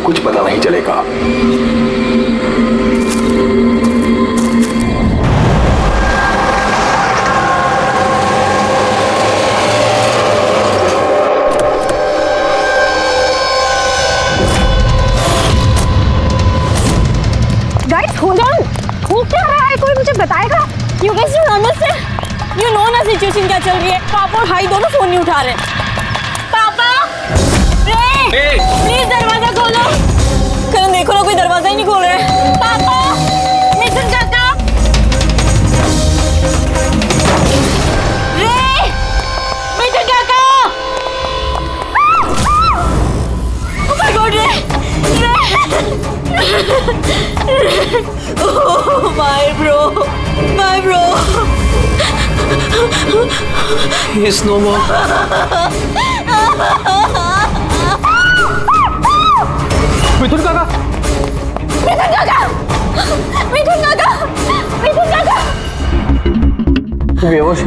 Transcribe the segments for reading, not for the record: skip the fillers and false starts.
कुछ पता नहीं चलेगा। कोई मुझे बताएगा? You guys don't understand. You know ना सिचुएशन क्या चल रही है। पापा और भाई दोनों फोन नहीं उठा रहे। पापा, रे, प्लीज दरवाजा खोलो। करण देखो ना, कोई दरवाजा ही नहीं खोल रहा है। पापा, मिथुन काका, रे, मिथुन काका। Oh my God, रे। Oh my bro, my bro. Yes, no more. मिथुन काका, मिथुन काका, मिथुन काका, मिथुन काका। बेहोश।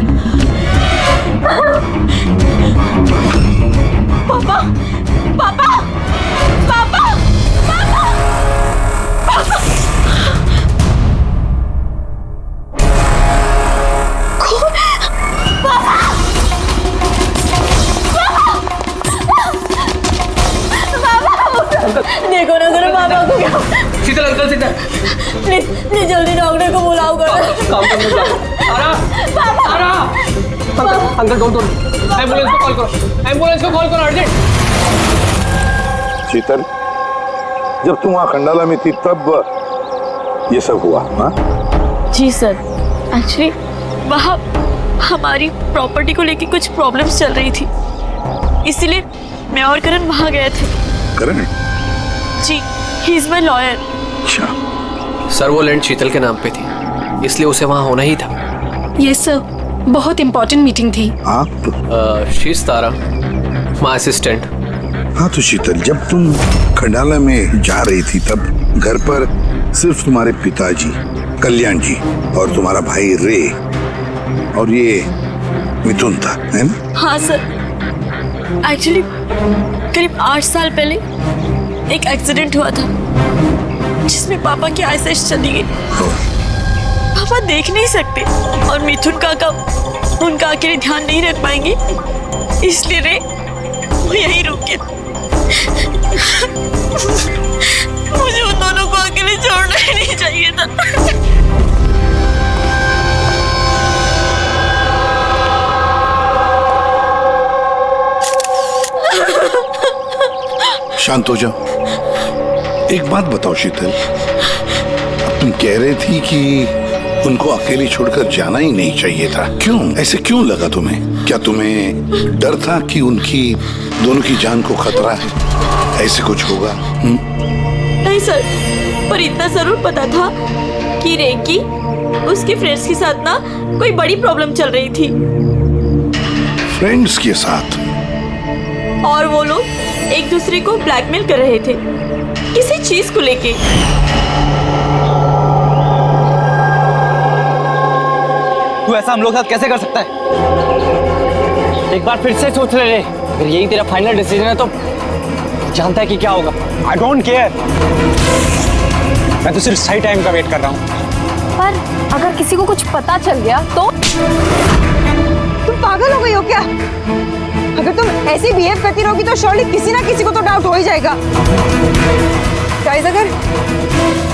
पापा, पापा, पापा, पापा, पापा। देखो ना जरा पापा को क्या। शीतल अंकल, शीतल प्लीज प्लीज जल्दी डॉक्टर को बुलाओ करो। काम करने जा। आरा अंकल डोंट एम्बुलेंस को कॉल करो, एम्बुलेंस को कॉल करो अर्जेंट। शीतल, जब तुम वहाँ खंडाला में थी तब ये सब हुआ? हाँ जी सर, एक्चुअली वहाँ हमारी प्रॉपर्टी को लेके कुछ प्रॉब्लम्स चल रही थी, इसीलिए मैं और करण वहाँ गए थे। करण? Ji, he is my lawyer. अच्छा। सर वो लैंड शीतल के नाम पे थी, इसलिए उसे वहाँ होना ही था। यस सर, बहुत इंपॉर्टेंट मीटिंग थी। हाँ she is Tara, my assistant. हाँ तो शीतल, जब तुम खंडाला में जा रही थी तब घर पर सिर्फ तुम्हारे पिताजी कल्याण जी और तुम्हारा भाई रे और ये मिथुन था, है ना? हाँ सर, एक्चुअली करीब 8 साल पहले एक एक्सीडेंट हुआ था जिसमें पापा की आईसाइट चली गई। पापा देख नहीं सकते और मिथुन काका उनका अकेले ध्यान नहीं रख पाएंगे, इसलिए रे वो यहीं रुक गया। मुझे उन दोनों को अकेले छोड़ना ही नहीं चाहिए था। शांत हो जाओ। एक बात बताओ शीतल, अब तुम कह रही थी कि उनको अकेले छोड़कर जाना ही नहीं चाहिए था, क्यों? ऐसे क्यों लगा तुम्हें? क्या तुम्हें डर था कि उनकी दोनों की जान को खतरा है, ऐसे कुछ होगा? नहीं सर, पर इतना जरूर पता था कि रे की उसके फ्रेंड्स के साथ ना कोई बड़ी प्रॉब्लम चल रही थी। फ्रेंड्स के साथ? और वो लोग एक दूसरे को ब्लैकमेल कर रहे थे किसी चीज को लेके। तू ऐसा हम लोग साथ कैसे कर सकता है? एक बार फिर से सोच ले रे, अगर यही तेरा फाइनल डिसीजन है तो जानता है कि क्या होगा। आई डोंट केयर, मैं तो सिर्फ सही टाइम का वेट कर रहा हूँ। पर अगर किसी को कुछ पता चल गया तो? तुम पागल हो गई हो क्या? अगर तुम ऐसे बिहेव करती रहोगी तो श्योरली किसी ना किसी को तो डाउट हो ही जाएगा। गाइस,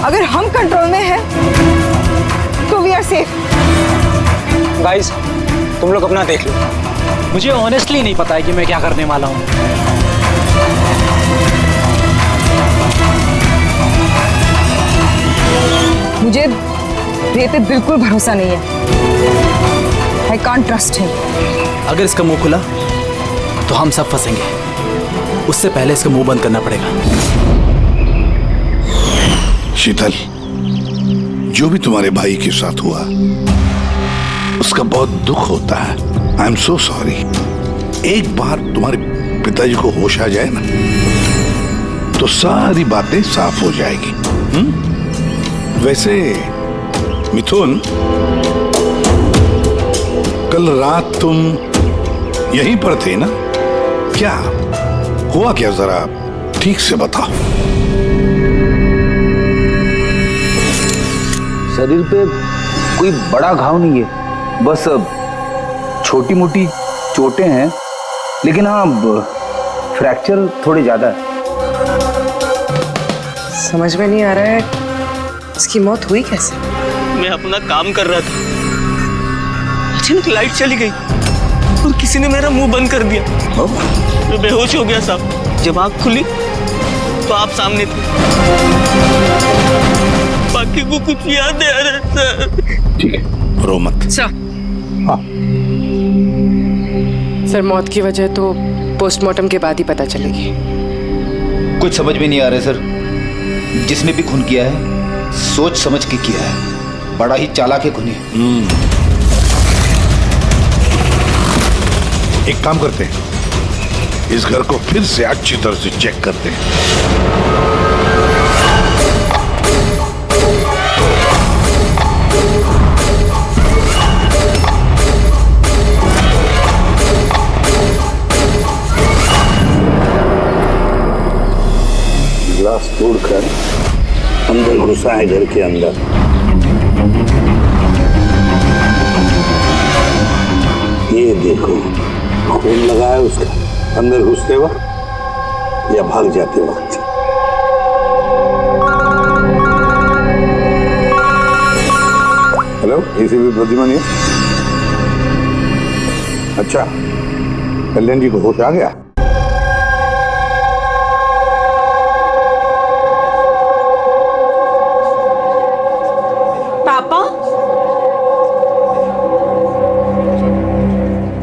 अगर हम कंट्रोल में हैं तो वी आर सेफ। गाइस, तुम लोग अपना देख लो, मुझे ऑनेस्टली नहीं पता है कि मैं क्या करने वाला हूँ। मुझे रे पे बिल्कुल भरोसा नहीं है। I can't trust him. अगर इसका मुंह खुला तो हम सब फंसेंगे, उससे पहले इसका मुंह बंद करना पड़ेगा। शीतल, जो भी तुम्हारे भाई के साथ हुआ उसका बहुत दुख होता है। I am so sorry. एक बार तुम्हारे पिताजी को होश आ जाए ना तो सारी बातें साफ हो जाएगी। वैसे मिथुन, कल रात तुम यहीं पर थे ना? क्या हुआ क्या, जरा ठीक से बताओ। शरीर पे कोई बड़ा घाव नहीं है, बस छोटी मोटी चोटें हैं, लेकिन हाँ फ्रैक्चर थोड़े ज्यादा है। समझ में नहीं आ रहा है इसकी मौत हुई कैसे? मैं अपना काम कर रहा था, अचानक लाइट चली गई और किसी ने मेरा मुंह बंद कर दिया। मैं बेहोश हो गया साहब। जब आँख खुली तो आप सामने थे। बाकी को कुछ याद नहीं आ रहा सर। ठीक है, रो मत। सर, हाँ, सर मौत की वजह तो पोस्टमार्टम के बाद ही पता चलेगी। कुछ समझ में नहीं आ रहा है सर। जिसने भी खून किया है सोच समझ के किया है, बड़ा ही चालाक है खूनी। एक काम करते हैं, इस घर को फिर से अच्छी तरह से चेक करते हैं। ग्लास तोड़कर अंदर घुसा है घर के अंदर। ये देखो, खून लगा है उसका अंदर घुसते वक्त या भाग जाते वक्त। Hello, ACP Pradyuman. अच्छा, कल्याण जी को होश आ गया?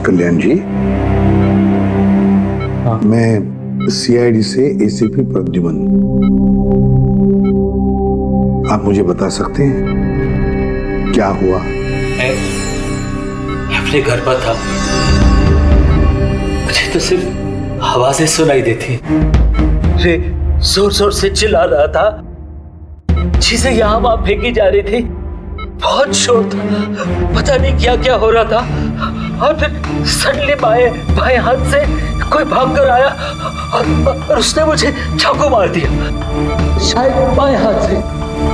कल्याण जी, मैं सीआईडी से एसीपी प्रद्युमन। आप मुझे बता सकते हैं क्या हुआ? मैं अपने घर पर था, मुझे तो सिर्फ आवाजें सुनाई देती। रे जोर जोर से चिल्ला रहा था, चीजें यहाँ वहां फेंकी जा रही थी, बहुत शोर था, पता नहीं क्या क्या हो रहा था। और फिर सडनली बाएं हाथ से कोई भाग कर आया और उसने मुझे चाकू मार दिया, शायद बाएं हाथ से।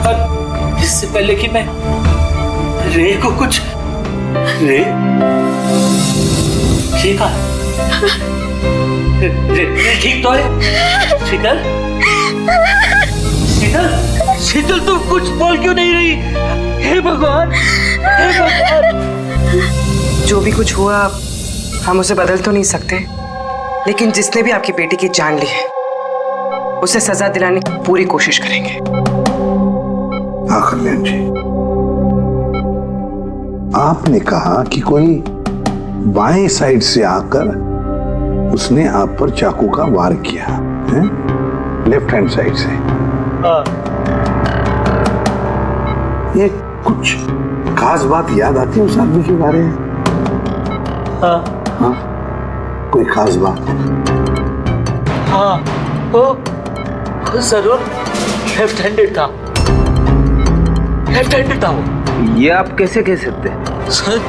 और इससे पहले कि मैं रे को कुछ रे ठीक है, रे ठीक तो है? शीतल, शीतल, शीतल तुम कुछ बोल क्यों नहीं रही? हे भगवान, हे भगवान। जो भी कुछ हुआ हम उसे बदल तो नहीं सकते, लेकिन जिसने भी आपकी बेटी की जान ली है उसे सजा दिलाने की पूरी कोशिश करेंगे। हाँ कल्याण जी, आपने कहा कि कोई बाएं साइड से आकर उसने आप पर चाकू का वार किया है, लेफ्ट हैंड साइड से। ये कुछ खास बात याद आती है उस आदमी के बारे में? हाँ, कोई खास बात? हाँ, वो जरूर लेफ्ट हैंडेड था, लेफ्ट हैंडेड था वो। ये आप कैसे कह सकते हैं? सर,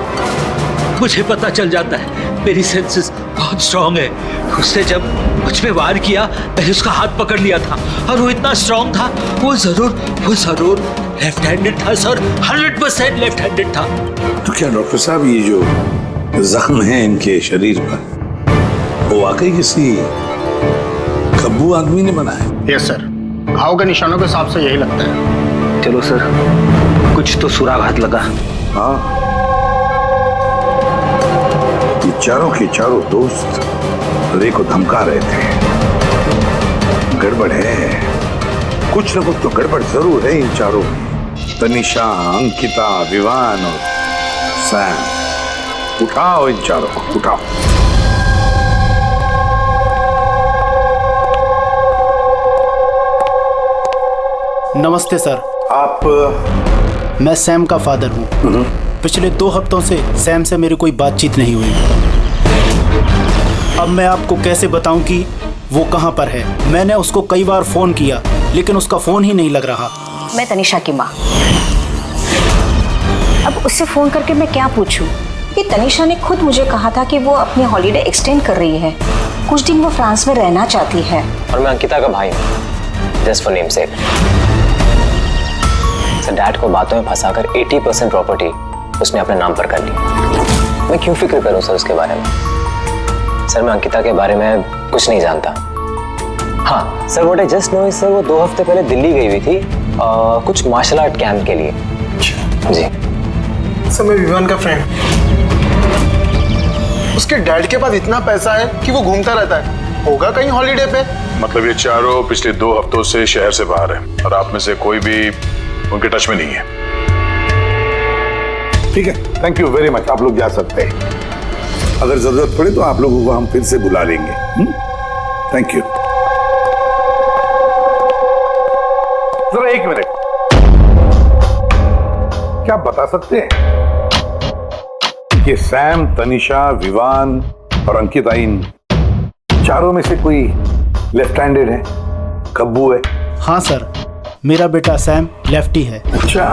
मुझे पता चल जाता है, मेरी सेंसेस बहुत स्ट्रांग है। उसने जब मुझ पे वार किया, मैंने उसका हाथ पकड़ लिया था और वो इतना स्ट्रांग था, वो जरूर लेफ्ट हैंडेड था सर, 100% लेफ्ट हैंडेड था। तो क्या डॉक्टर साहब, ये जो जख्म है इनके शरीर पर, वो वाकई किसी कब्बू आदमी ने बनाया? यस सर, घाव के निशानों के हिसाब से यही लगता है। चलो सर, कुछ तो सुराग लगा। हाँ, ये चारों के चारों दोस्त रे को धमका रहे थे। गड़बड़ है, कुछ न कुछ तो गड़बड़ जरूर है इन चारों में। तनिषा, अंकिता, विवान और सैम। उठाओ इन चारों को, उठाओ। नमस्ते सर। आप? मैं सैम का फादर हूँ। पिछले 2 हफ्तों से सैम से मेरी कोई बातचीत नहीं हुई। अब मैं आपको कैसे बताऊं कि वो कहाँ पर है? मैंने उसको कई बार फोन किया, लेकिन उसका फोन ही नहीं लग रहा। मैं तनिषा की माँ। अब उससे फोन करके मैं क्या पूछूं? कि तनिषा ने खुद मुझे कहा था कि वो अपनी हॉलीडे एक्सटेंड कर रही है, कुछ दिन वो फ्रांस में रहना चाहती है। और मैं अंकिता का भाई हूँ, just for name sec. Sir dad को बातों में फंसाकर 80% प्रॉपर्टी उसने अपने नाम पर कर ली। मैं क्यों फिक्र करूं सर उसके बारे में? सर मैं अंकिता के बारे में कुछ नहीं जानता। हाँ sir, what I just know is sir वो 2 हफ्ते पहले दिल्ली गई हुई थी कुछ मार्शल आर्ट कैंप के लिए। जी सर मैं विवान का फ्रेंड। उसके डैड के पास इतना पैसा है कि वो घूमता रहता है। होगा कहीं हॉलीडे पे। मतलब ये चारों पिछले 2 हफ्तों से शहर से बाहर है और आप में से कोई भी उनके टच में नहीं है। ठीक है, थैंक यू वेरी मच। आप लोग जा सकते हैं। अगर जरूरत पड़े तो आप लोगों को हम फिर से बुला लेंगे। Thank you. जरा 1 मिनट, क्या आप बता सकते हैं कि सैम, तनिषा, विवान और अंकिता इन चारों में से कोई लेफ्ट हैंडेड है? कब्बू है? हाँ सर, मेरा बेटा सैम लेफ्टी है। अच्छा,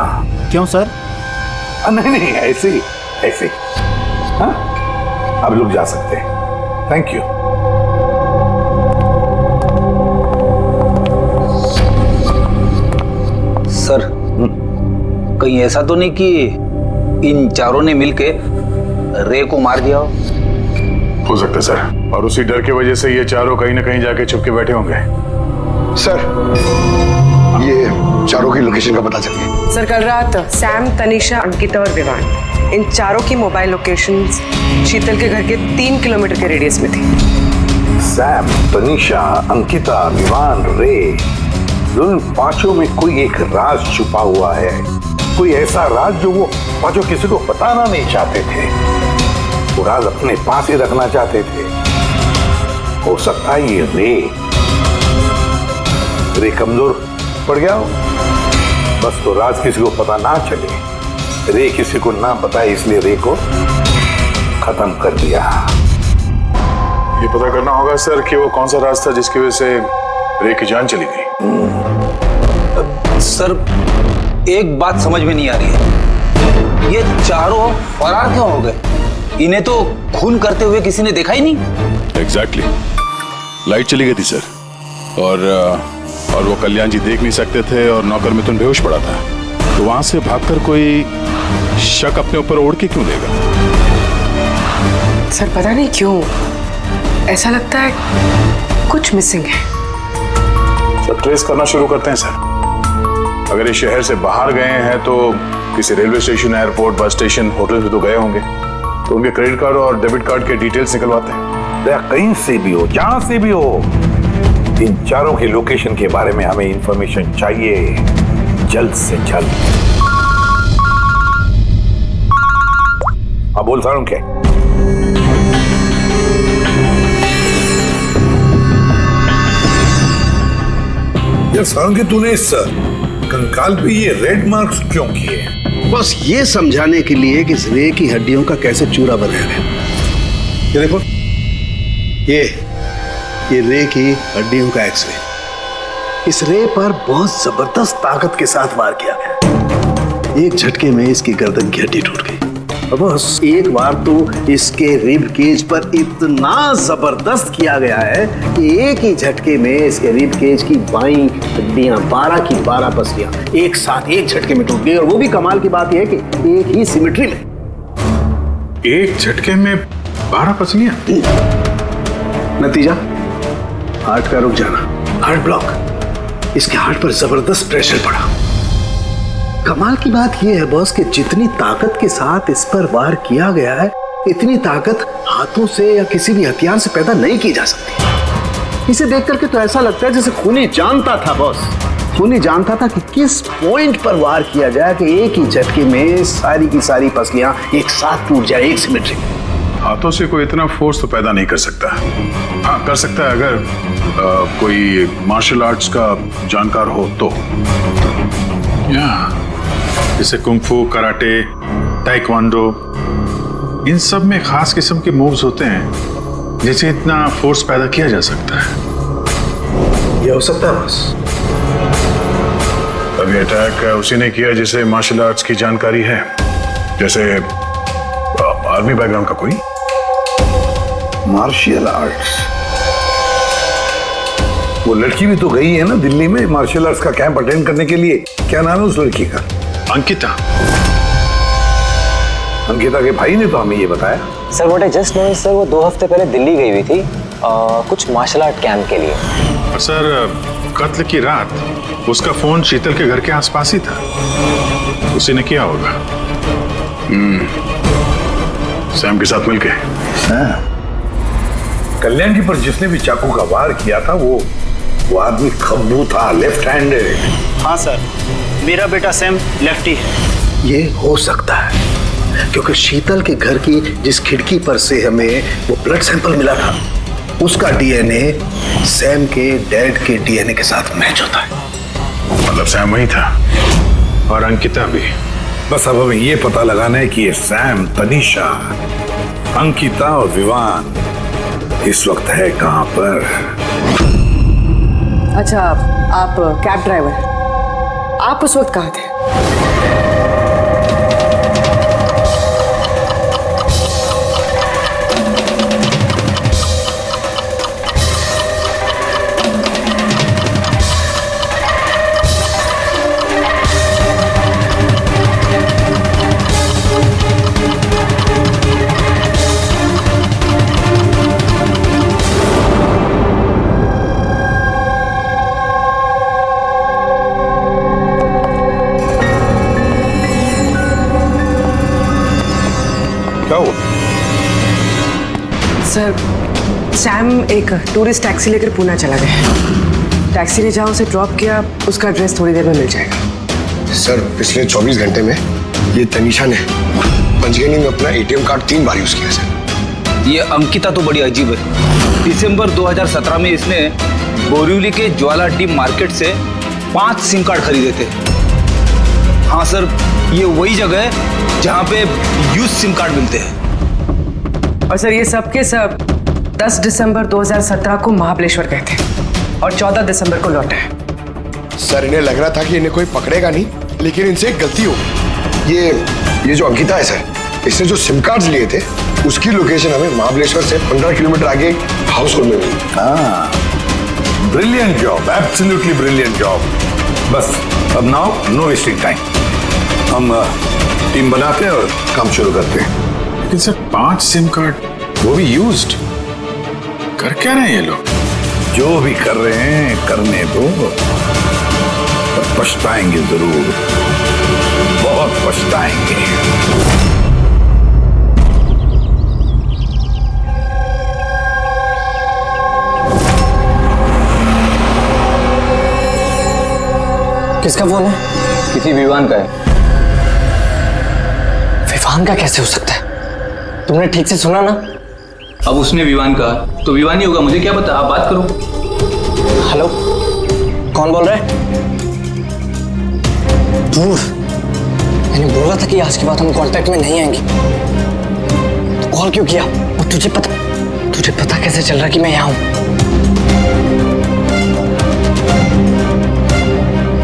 क्यों सर? नहीं नहीं, ऐसे ही ऐसे। हाँ, अब लोग जा सकते हैं। Thank you. सर कहीं ऐसा तो नहीं कि इन चारों ने मिलके रे को मार दिया हो सकता है सर, और उसी डर की वजह से ये चारों कहीं ना कहीं जाके छुप के बैठे होंगे। सर ये चारों की लोकेशन का पता चल गया। सर कल रात सैम, तनिषा, अंकिता और विवान इन चारों की मोबाइल लोकेशंस शीतल के घर के 3 किलोमीटर के रेडियस में थी। सैम, तनिषा, अंकिता, विवान, रे, उन पांचों में कोई एक राज छुपा हुआ है। कोई ऐसा राज जो वो पांचों किसी को बताना नहीं चाहते थे। वो राज अपने पास ही रखना चाहते थे। हो सकता है ये रे कमजोर पड़ गया हो, बस तो राज किसी को पता ना चले। रे किसी को ना बताए, इसलिए रे को खत्म कर दिया। ये पता करना होगा सर कि वो कौन सा राज था जिसकी वजह से रे की जान चली गई। सर एक बात समझ में नहीं आ रही है, ये चारों फरार क्यों हो गए? इन्हें तो खून करते हुए किसी ने देखा ही नहीं। एग्जैक्टली, लाइट चली गई थी सर, और वो कल्याण जी देख नहीं सकते थे और नौकर मिथुन बेहोश पड़ा था, तो वहां से भागकर कोई शक अपने ऊपर ओढ़ के क्यों लेगा? सर पता नहीं क्यों ऐसा लगता है कुछ मिसिंग है। तो ट्रेस करना शुरू करते हैं सर। अगर ये शहर से बाहर गए हैं तो किसी railway station, airport, bus station, hotel पे तो गए होंगे, तो उनके क्रेडिट कार्ड और डेबिट कार्ड के डिटेल्स निकलवाते हैं। कहीं से भी हो, जहां से भी हो, इन चारों के लोकेशन के बारे में हमें इंफॉर्मेशन चाहिए, जल्द से जल्द। अब बोल सारूं क्या? यार सारूं, तूने इस कंकाल पे ये रेड मार्क्स क्यों किए? बस ये समझाने के लिए कि इस रे की हड्डियों का कैसे चूरा बनाया गया। ये देखो, ये रे की हड्डियों का एक्सरे। इस रे पर बहुत जबरदस्त ताकत के साथ वार किया गया। एक झटके में इसकी गर्दन की हड्डी टूट गई। बस एक बार तो इसके रिब केज पर इतना जबरदस्त किया गया है कि एक ही झटके में इसके रिब केज की बाईं हड्डियां 12 की 12 पसलियां एक साथ एक झटके में टूट गई। और वो भी कमाल की बात यह है कि एक ही सिमेट्री में। एक झटके में 12 पसलियां? नतीजा हार्ट का रुक जाना, हार्ट ब्लॉक। इसके हार्ट पर जबरदस्त प्रेशर पड़ा। कमाल की बात यह है बॉस कि जितनी ताकत के साथ इस पर वार किया गया है, इतनी ताकत हाथों से या किसी भी हथियार से पैदा नहीं की जा सकती। इसे देख करके तो ऐसा लगता है जैसे खूनी जानता था बॉस, खूनी जानता था कि किस पॉइंट पर वार किया जाए कि एक ही झटके में सारी की सारी पसलियां एक साथ टूट जाए, एक सिमेट्री। हाथों से कोई इतना फोर्स तो पैदा नहीं कर सकता। हाँ, कर सकता है अगर कोई मार्शल आर्ट्स का जानकार हो तो। जैसे कुंफू, कराटे, ताइक्वांडो, इन सब में खास किस्म के मूव्स होते हैं जिससे इतना फोर्स पैदा किया जा सकता है। ये हो सकता है बस। अभी अटैक उसी ने किया जिसे मार्शल आर्ट्स की जानकारी है, जैसे आर्मी बैकग्राउंड का कोई। Martial arts? वो लड़की भी तो गई है ना दिल्ली में मार्शल आर्ट्स का कैंप अटेंड करने के लिए। क्या नाम है उस लड़की का? अंकिता। अंकिता के भाई ने तो हमें ये बताया। Sir what I just know sir, वो 2 हफ्ते पहले दिल्ली गई हुई थी कुछ मार्शल आर्ट कैंप के लिए। और सर कत्ल की रात उसका फोन शीतल के घर के आसपास ही था, उसी ने किया होगा। सैम के साथ मिलके। कल्याण जी पर जिसने भी चाकू का वार किया था वो आदमी खब्बू था, लेफ्ट हैंडेड। हाँ सर, मेरा बेटा सैम लेफ्टी है। ये हो सकता है क्योंकि शीतल के घर की जिस खिड़की पर से हमें वो ब्लड सैंपल मिला था उसका डीएनए सैम के डैड के डीएनए के साथ मैच होता है। मतलब सैम वही था और अंकिता भी। बस अब हमें ये पता लगाना है कि ये सैम, तनीषा, अंकिता और विवान इस वक्त है कहां पर। अच्छा, आप कैब ड्राइवर, आप उस वक्त कहाँ थे? सर, सैम एक टूरिस्ट टैक्सी लेकर पूना चला गया। टैक्सी ने जहाँ उसे ड्रॉप किया उसका एड्रेस थोड़ी देर में मिल जाएगा। सर पिछले 24 घंटे में ये तनीषा ने पंचगनी में अपना एटीएम कार्ड 3 बार यूज किया सर। ये अंकिता तो बड़ी अजीब है। दिसंबर 2017 में इसने बोरिवली के ज्वाला डी मार्केट से 5 सिम कार्ड खरीदे थे। हाँ सर, ये वही जगह है जहाँ पे यूज सिम कार्ड मिलते हैं। और सर ये सब के सब 10 दिसंबर 2017 को महाबलेश्वर गए थे और 14 दिसंबर को लौटे। सर इन्हें लग रहा था कि इन्हें कोई पकड़ेगा नहीं, लेकिन इनसे एक गलती हो गई। ये जो अंकिता है सर, इसने जो सिम कार्ड्स लिए थे उसकी लोकेशन हमें महाबलेश्वर से 15 किलोमीटर आगे हाउस होल्ड में मिली। हाँ, brilliant job, absolutely brilliant job. बस अब नाउ नो वेस्टिंग टाइम, हम टीम बनाते हैं और काम शुरू करते हैं। लेकिन सर 5 सिम कार्ड, वो भी यूज्ड, कर क्या रहे हैं ये लोग? जो भी कर रहे हैं करने दो, पर पछताएंगे जरूर, बहुत पछताएंगे। किसका फोन है? किसी विवान का है। विवान का कैसे हो सकता है? तुमने ठीक से सुना ना? अब उसने विवान कहा तो विवान ही होगा, मुझे क्या पता, आप बात करो। हेलो, कौन बोल रहा है? दूर, मैंने बोला था कि आज के बाद हम कांटेक्ट में नहीं आएंगे, तो कॉल क्यों किया? और तुझे पता कैसे चल रहा कि मैं यहाँ हूँ?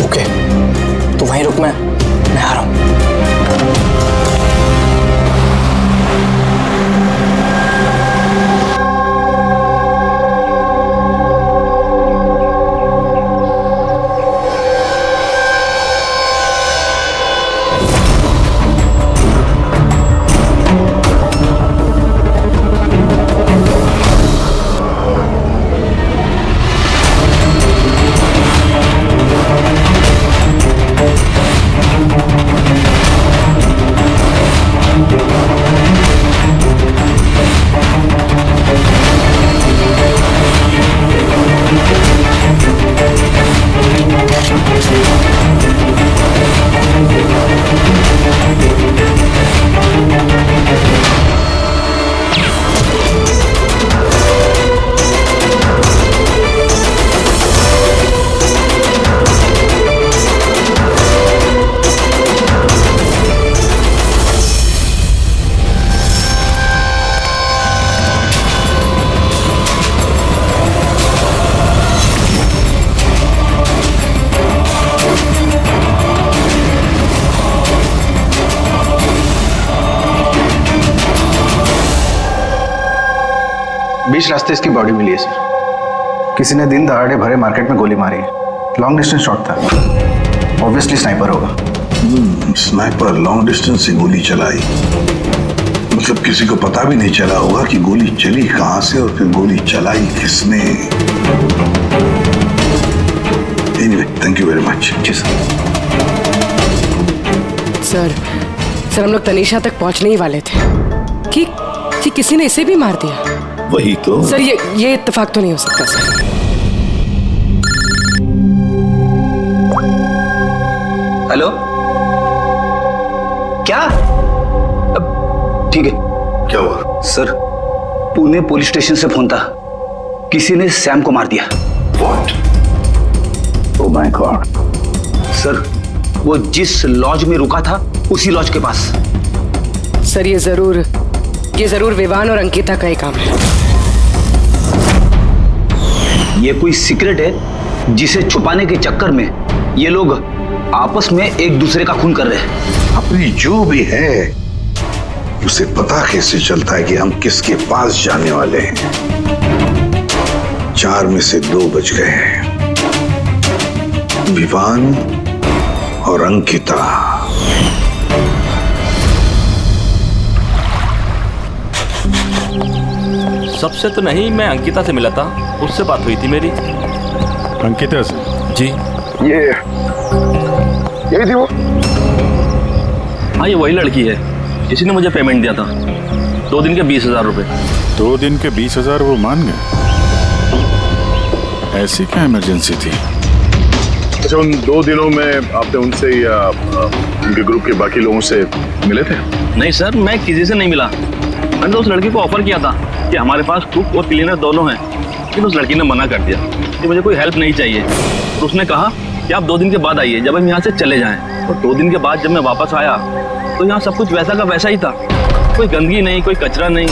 ओके, तो वहीं रुक, मैं आ रहा हूँ। बीच रास्ते इसकी बॉडी मिली है सर। किसी ने दिन दहाड़े भरे मार्केट में गोली मारी। लॉन्ग डिस्टेंस शॉट था, ऑब्वियसली स्नाइपर होगा। स्नाइपर लॉन्ग डिस्टेंस से गोली चलाई, मतलब किसी को पता भी नहीं चला होगा कि गोली चली कहां से और फिर गोली चलाई किसने। Anyway, thank you very much. जी सर। सर हम लोग तनीषा तक पहुंचने ही वाले थे कि किसी ने इसे भी मार दिया। वही तो सर, ये इत्तेफाक तो नहीं हो सकता सर। हेलो, क्या? ठीक है। क्या हुआ? सर, पुणे पुलिस स्टेशन से फोन था, किसी ने सैम को मार दिया। What? Oh my God! Sir, वो जिस लॉज में रुका था उसी लॉज के पास। सर, ये जरूर विवान और अंकिता का ही काम है। ये कोई सीक्रेट है जिसे छुपाने के चक्कर में ये लोग आपस में एक दूसरे का खून कर रहे हैं। अपनी जो भी है उसे पता कैसे चलता है कि हम किसके पास जाने वाले हैं? 4 में से 2 बच गए हैं, विवान और अंकिता। सबसे तो नहीं, मैं अंकिता से मिला था, उससे बात हुई थी मेरी। अंकिता से? जी। यही थी वो? हाँ, ये वही लड़की है जिसने मुझे पेमेंट दिया था, 2 दिन के 20,000 रुपए। 2 दिन के 20,000 वो मान गए? ऐसी क्या इमरजेंसी थी? अच्छा, उन 2 दिनों में आपने उनसे या उनके ग्रुप के बाकी लोगों से मिले थे? नहीं सर, मैं किसी से नहीं मिला। मैंने तो उस लड़की को ऑफर किया था कि हमारे पास कुक और क्लीनर दोनों हैं, लेकिन उस लड़की ने मना कर दिया कि मुझे कोई हेल्प नहीं चाहिए। और उसने कहा कि आप 2 दिन के बाद आइए, जब हम यहाँ से चले जाएं। और 2 दिन के बाद जब मैं वापस आया तो यहाँ सब कुछ वैसा का वैसा ही था, कोई गंदगी नहीं, कोई कचरा नहीं,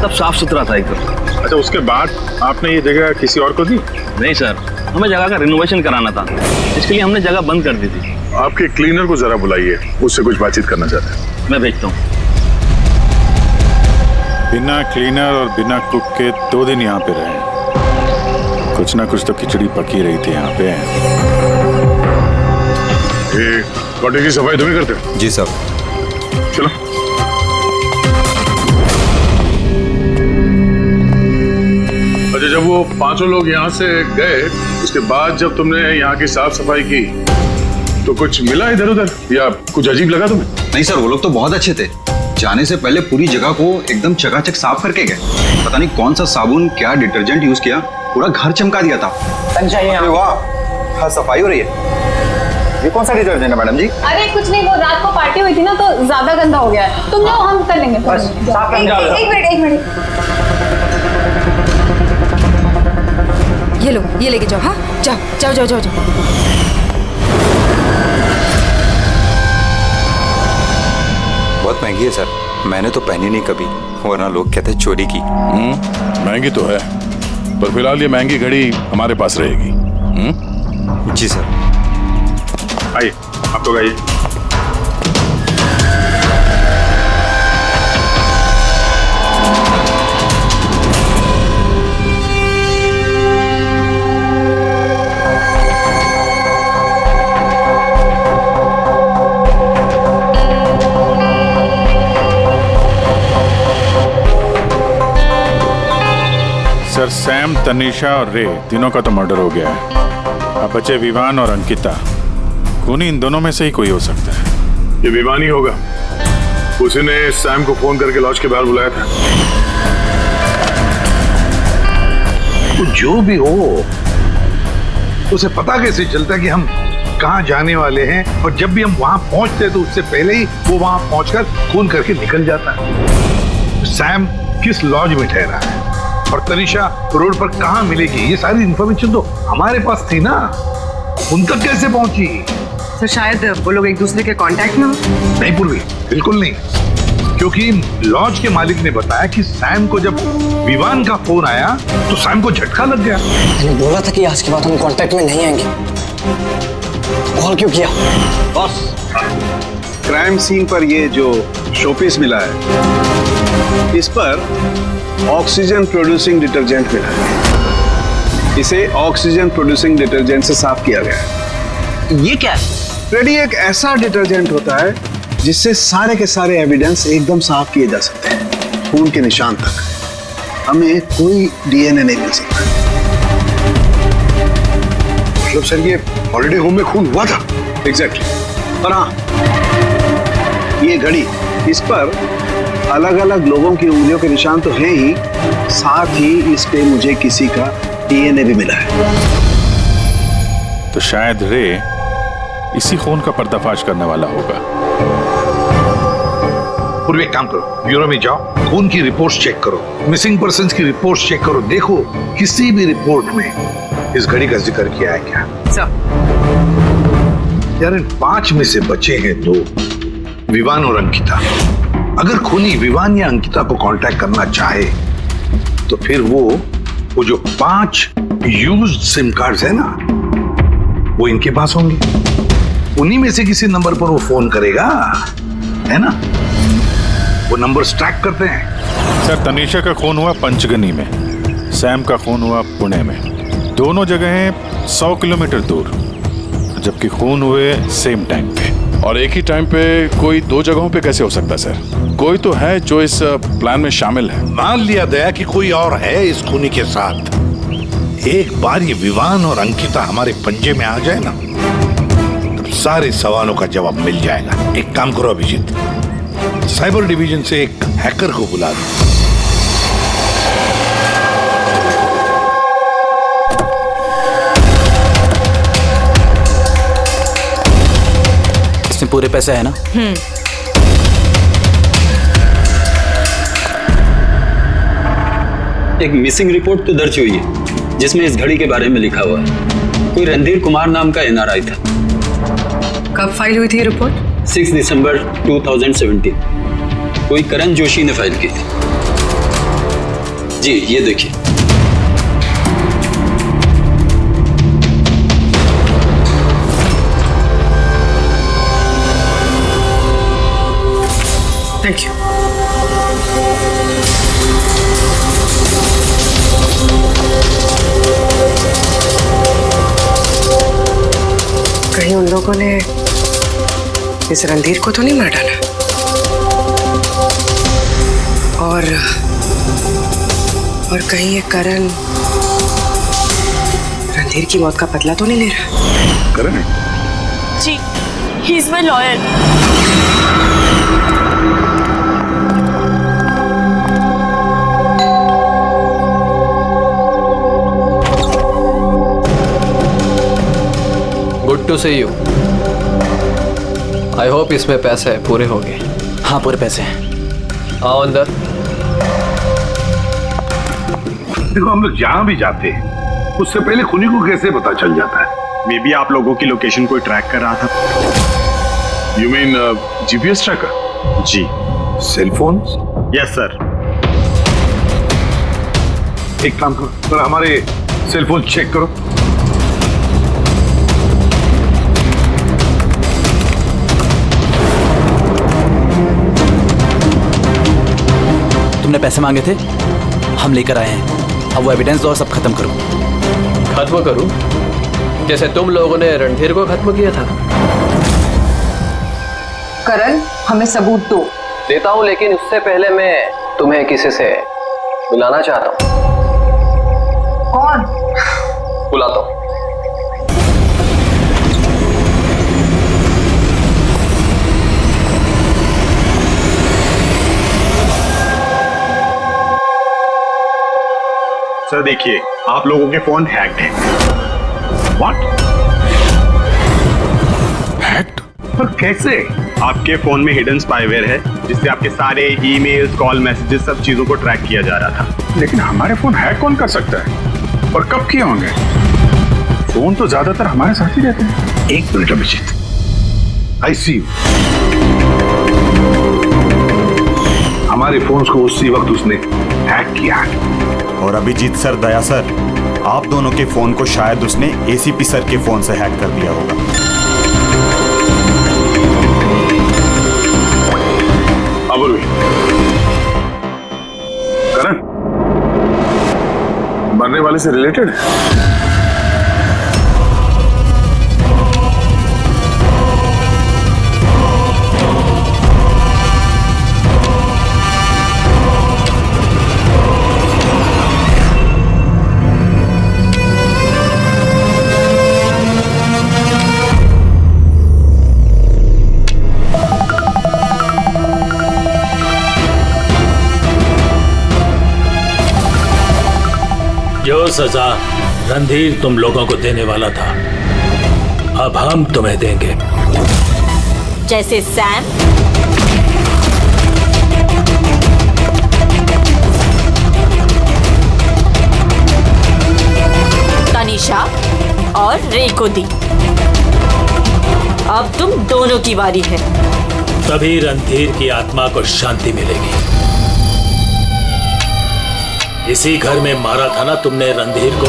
सब साफ सुथरा था एकदम। अच्छा, उसके बाद आपने ये जगह किसी और को दी? नहीं सर, हमें जगह का रिनोवेशन कराना था, इसके लिए हमने जगह बंद कर दी थी। आपके क्लीनर को जरा बुलाइए, उससे कुछ बातचीत करना चाहते हैं। मैं भेजता हूँ। बिना क्लीनर और बिना कुक के 2 दिन यहाँ पे रहे, कुछ ना कुछ तो खिचड़ी पकी रही थी यहाँ पे। कॉटेज की सफाई तुम ही करते हो? जी सर। चलो। अच्छा, जब वो 5 लोग यहाँ से गए, उसके बाद जब तुमने यहाँ की साफ सफाई की तो कुछ मिला इधर उधर या कुछ अजीब लगा तुम्हें? नहीं सर, वो लोग तो बहुत अच्छे थे। जाने से पहले पूरी जगह को एकदम चकाचक साफ करके गए। पता नहीं कौन सा साबुन, क्या डिटर्जेंट यूज किया, पूरा घर चमका दिया था। वाह, सफाई हो रही है। ये कौन सा डिटर्जेंट है मैडम जी? अरे कुछ नहीं, वो रात को पार्टी हुई थी ना तो ज्यादा गंदा हो गया है। तुम जाओ, हम कर लेंगे। एक मिनट। ये लो, ये लेके जाओ। हाँ, जाओ। बहुत महंगी है सर, मैंने तो पहनी नहीं कभी, वरना लोग कहते चोरी की। महंगी तो है, पर फिलहाल ये महंगी घड़ी हमारे पास रहेगी। जी सर। आइए, आप लोग आइए। सर, सैम, तनीषा और रे तीनों का तो मर्डर हो गया है। अब बचे विवान और अंकिता। खूनी इन दोनों में से ही कोई हो सकता है। ये विवान ही होगा, उसी ने सैम को फोन करके लॉज के बाहर बुलाया था। तो जो भी हो, उसे पता कैसे चलता है कि हम कहाँ जाने वाले हैं? और जब भी हम वहां पहुंचते हैं तो उससे पहले ही वो वहां पहुंचकर फोन करके निकल जाता है। सैम किस लॉज में ठहरा है और तनीषा रोड पर कहाँ मिलेगी, ये सारी इन्फॉर्मेशन तो हमारे पास थी ना। उन तक कैसे पहुंची? सर, शायद वो लोग एक दूसरे के कांटेक्ट में हो। नहीं पूर्वी, बिल्कुल नहीं, क्योंकि लॉज के मालिक ने बताया कि सैम को जब विवान का फोन आया तो सैम को झटका लग गया। मैंने बोला था कि आज के बाद हम कांटेक्ट में नहीं आएंगे। कॉल क्यों किया? बॉस, क्राइम सीन पर ये जो शोपीस मिला है, इस पर ऑक्सीजन प्रोड्यूसिंग डिटर्जेंट मिला है। इसे ऑक्सीजन प्रोड्यूसिंग डिटर्जेंट से साफ किया गया है। ये क्या है? रेडी एक ऐसा डिटर्जेंट होता है जिससे सारे के सारे एविडेंस एकदम साफ किए जा सकते हैं, खून के निशान तक। हमें कोई डीएनए नहीं मिल सकता। मतलब सर ये हॉलिडे होम में खून हुआ था? एग्जैक्टली। और हाँ, ये घड़ी, इस पर अलग अलग लोगों की उंगलियों के निशान तो हैं ही, साथ ही इस पे मुझे किसी का डीएनए भी मिला है। तो शायद रे इसी खून का पर्दाफाश करने वाला होगा। पूर्व एक काम करो, ब्यूरो में जाओ, खून की रिपोर्ट्स चेक करो, मिसिंग पर्संस की रिपोर्ट्स चेक करो, देखो किसी भी रिपोर्ट में इस घड़ी का जिक्र किया है क्या। यार इन 5 में से बचे हैं 2, विवान और अंकिता। अगर खूनी विवान या अंकिता को कांटेक्ट करना चाहे तो फिर वो जो 5 यूज्ड सिम कार्ड्स है ना, वो इनके पास होंगे। उन्हीं में से किसी नंबर पर वो फोन करेगा, है ना? वो नंबर ट्रैक करते हैं। सर तनीषा का खून हुआ पंचगनी में, सैम का खून हुआ पुणे में। दोनों जगहें 100 किलोमीटर दूर, जबकि खून हुए सेम टाइम पे। और एक ही टाइम पे कोई 2 जगहों पे कैसे हो सकता है सर? कोई तो है जो इस प्लान में शामिल है। मान लिया गया कि कोई और है इस खूनी के साथ। एक बार ये विवान और अंकिता हमारे पंजे में आ जाए ना, तो सारे सवालों का जवाब मिल जाएगा। एक काम करो अभिजीत, साइबर डिवीजन से एक हैकर को बुला दो। इसमें पूरे पैसे है ना? एक मिसिंग रिपोर्ट तो दर्ज हुई है जिसमें इस घड़ी के बारे में लिखा हुआ है। कोई रणधीर कुमार नाम का एनआरआई था। कब फाइल हुई थी ये रिपोर्ट? 6 दिसंबर 2017। कोई करण जोशी ने फाइल की थी। जी ये देखिए। Thank you. कहीं उन लोगों ने इस रणधीर को तो नहीं मार डाला? और कहीं ये करण रणधीर की मौत का बदला तो नहीं ले रहा? Karan? Ji, he is my lawyer. Good to see you. I hope इसमें पैसे पूरे हो गए। हाँ पूरे पैसे हैं। आओ अंदर। देखो हम लोग जहां भी जाते हैं उससे पहले खूनी को कैसे पता चल जाता है? मे बी आप लोगों की लोकेशन कोई ट्रैक कर रहा था। You mean GPS tracker? जी। Cell phone? Yes sir. एक काम करो, पर हमारे सेल फोन चेक करो। तुमने पैसे मांगे थे, हम लेकर आए हैं। अब वो एविडेंस दो और सब खत्म करो। खत्म करूं? जैसे तुम लोगों ने रणधीर को खत्म किया था। करण, हमें सबूत दो। देता हूं, लेकिन उससे पहले मैं तुम्हें किसी से मिलाना चाहता हूं। कौन? बुलाता हूं। सर देखिए, आप लोगों के फोन हैक्ड हैं। व्हाट? हैक्ड? पर कैसे? आपके फोन में हिडन स्पाईवेयर है जिससे आपके सारे ईमेल्स, कॉल, मैसेजेस, सब चीजों को ट्रैक किया जा रहा था। लेकिन हमारे फोन हैक कौन कर सकता है और कब किए होंगे? फोन तो ज्यादातर हमारे साथ ही रहते हैं। एक minute Abhijeet, I see you. हमारे फोन्स को उसी वक्त उसने हैक किया है। और अभिजीत सर, दया सर, आप दोनों के फोन को शायद उसने एसीपी सर के फोन से हैक कर दिया होगा। करण, मरने वाले से रिलेटेड है? जो सजा रणधीर तुम लोगों को देने वाला था, अब हम तुम्हें देंगे। जैसे सैम, तनीषा और रे को दी। अब तुम दोनों की बारी है। तभी रणधीर की आत्मा को शांति मिलेगी। इसी घर में मारा था ना तुमने रणधीर को?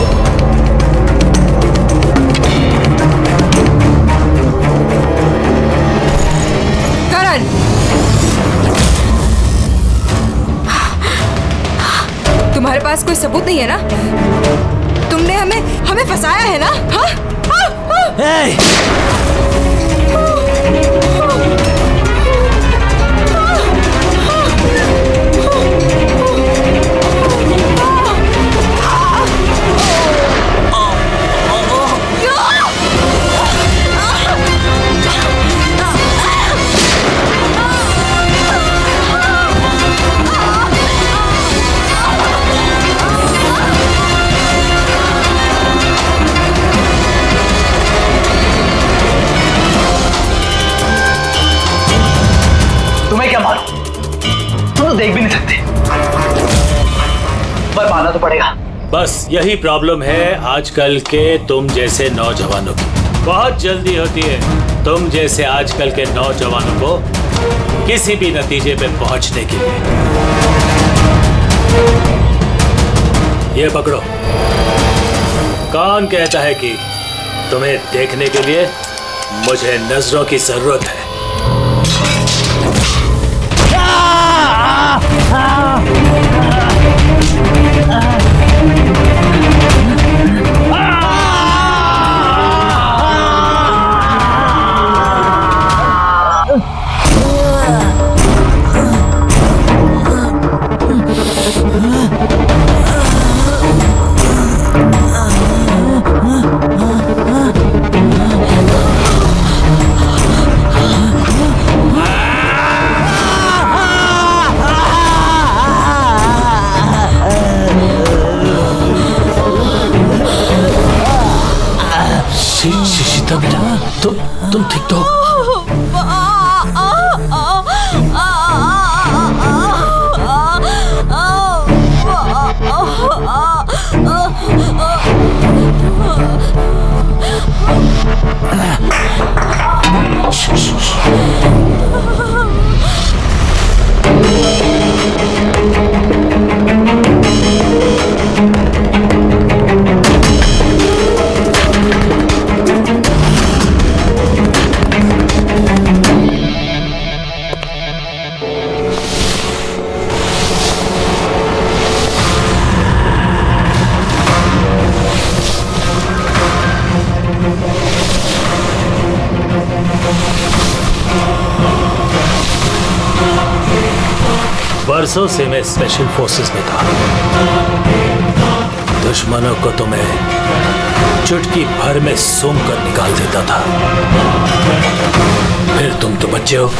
करण, तुम्हारे पास कोई सबूत नहीं है ना? तुमने हमें फंसाया है ना? हाँ? तुम्हें क्या मालूम? तुम तो देख भी नहीं सकते, पर मानना तो पड़ेगा। बस यही प्रॉब्लम है आजकल के तुम जैसे नौजवानों की। बहुत जल्दी होती है तुम जैसे आजकल के नौजवानों को किसी भी नतीजे पे पहुंचने के लिए। ये पकड़ो। कौन कहता है कि तुम्हें देखने के लिए मुझे नजरों की जरूरत है? शीता बेटा, तुम ठीक तो? बरसों से मैं स्पेशल फोर्सेस में था। दुश्मनों को तो मैं चुटकी भर में सूंघ कर निकाल देता था। फिर तुम तो बच्चे हो।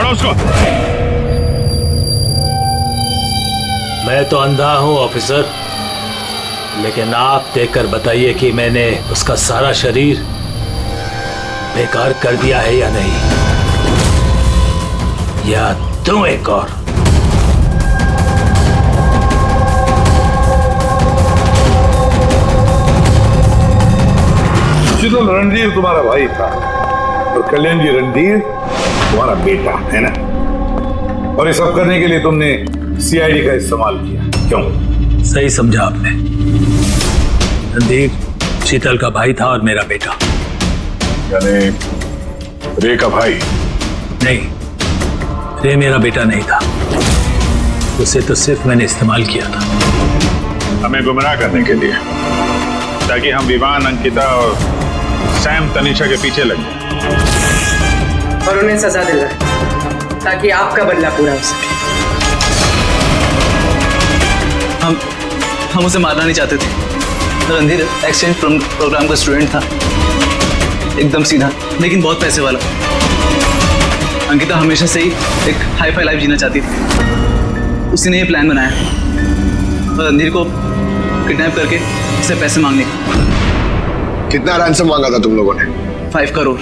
छोड़ो उसको। मैं तो अंधा हूं ऑफिसर, लेकिन आप देखकर बताइए कि मैंने उसका सारा शरीर बेकार कर दिया है या नहीं, या तुम एक और। शीतल, रणधीर तुम्हारा भाई था और कल्याण जी रणधीर तुम्हारा बेटा है ना, और ये सब करने के लिए तुमने सीआईडी का इस्तेमाल किया, क्यों? सही समझा आपने। रणधीर शीतल का भाई था और मेरा बेटा। यानी रे का भाई? नहीं, रे मेरा बेटा नहीं था, उसे तो सिर्फ मैंने इस्तेमाल किया था। हमें गुमराह करने के लिए, ताकि हम विवान, अंकिता और सैम तनीषा के पीछे लग जाए और उन्हें सजा दिलवाए, ताकि आपका बदला पूरा हो सके। हम उसे मारना नहीं चाहते थे। रणधीर एक्सचेंज प्रोग्राम का स्टूडेंट था, एकदम सीधा लेकिन बहुत पैसे वाला। अंकिता हमेशा से ही एक हाई फाई लाइफ जीना चाहती थी। उसने ये प्लान बनाया और रणधीर को किडनैप करके उससे पैसे मांगने का। कितना रैंसम मांगा था तुम लोगों ने? 5 करोड़।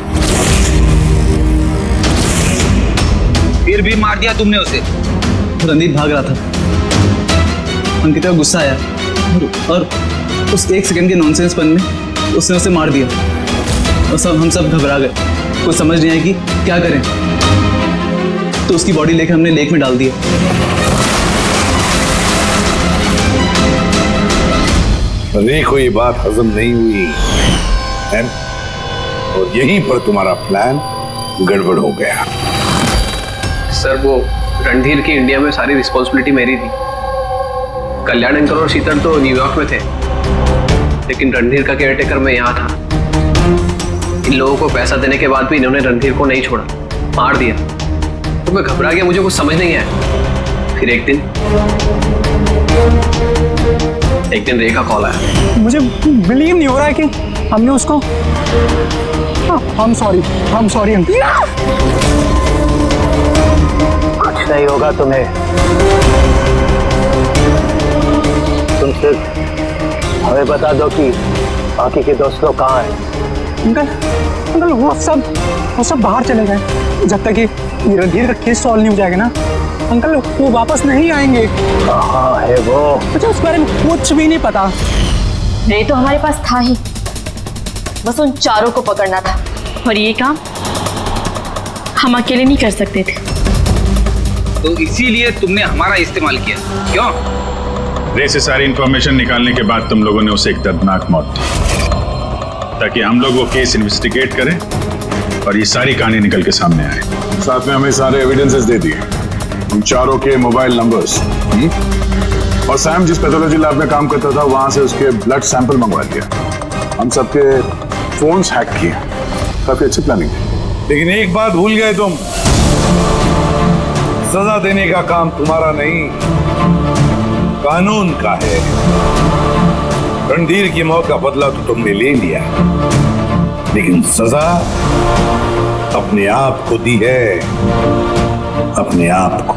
फिर भी मार दिया तुमने उसे। रणधीर भाग रहा था, अंकिता को गुस्सा आया और उस 1 सेकंड के नॉनसेंस पन में उसने उसे मार दिया और हम सब घबरा गए। कुछ समझ नहीं आई कि क्या करें, तो उसकी बॉडी लेकर हमने लेक में डाल दिया। रे को ये बात हजम नहीं हुई है, और यहीं पर तुम्हारा प्लान गड़बड़ हो गया। सर, वो रणधीर की इंडिया में सारी रिस्पॉन्सिबिलिटी मेरी थी। कल्याण अंकल और शीतल तो न्यूयॉर्क में थे, लेकिन रणधीर का केयरटेकर मैं यहाँ था। इन लोगों को पैसा देने के बाद भी इन्होंने रणधीर को नहीं छोड़ा, मार दिया। तो मैं घबरा गया, मुझे कुछ समझ नहीं आया। फिर एक दिन रे का कॉल आया। मुझे बिलीव नहीं हो रहा है कि हमने उसको। हम सॉरी कुछ नहीं होगा तुम्हें, तुम सिर्फ हमें बता दो कि बाकी के दोस्त लोग कहाँ हैं। अंकल वो सब बाहर चले गए जब तक कि रणधीर का केस सॉल्व नहीं हो जाएगा ना। अंकल वो वापस नहीं आएंगे। कहाँ है वो? मुझे उस बारे में कुछ भी नहीं पता। रे तो हमारे पास था ही, बस उन चारों को पकड़ना था, और ये काम हम अकेले नहीं कर सकते थे। तो इसीलिए तुमने हमारा इस्तेमाल किया, क्यों? रे से सारी इंफॉर्मेशन निकालने के बाद तुम लोगों ने उसे एक दर्दनाक मौत दी, ताकि हम लोग वो केस इन्वेस्टिगेट करें और ये सारी कहानी निकल के सामने आए। साथ में हमें सारे एविडेंसेस दे दिए, उन चारों के मोबाइल नंबर्स, और सैम जिस पैथोलॉजी लैब में काम करता था वहां से उसके ब्लड सैंपल मंगवा लिया। हम सबके फोन्स हैक किए। काफी अच्छी प्लानिंग थी। लेकिन एक बात भूल गए तुम, सजा देने का काम तुम्हारा नहीं, कानून का है। रणधीर की मौत का बदला तो तुमने ले लिया, लेकिन सजा अपने आप को दी है, अपने आप को।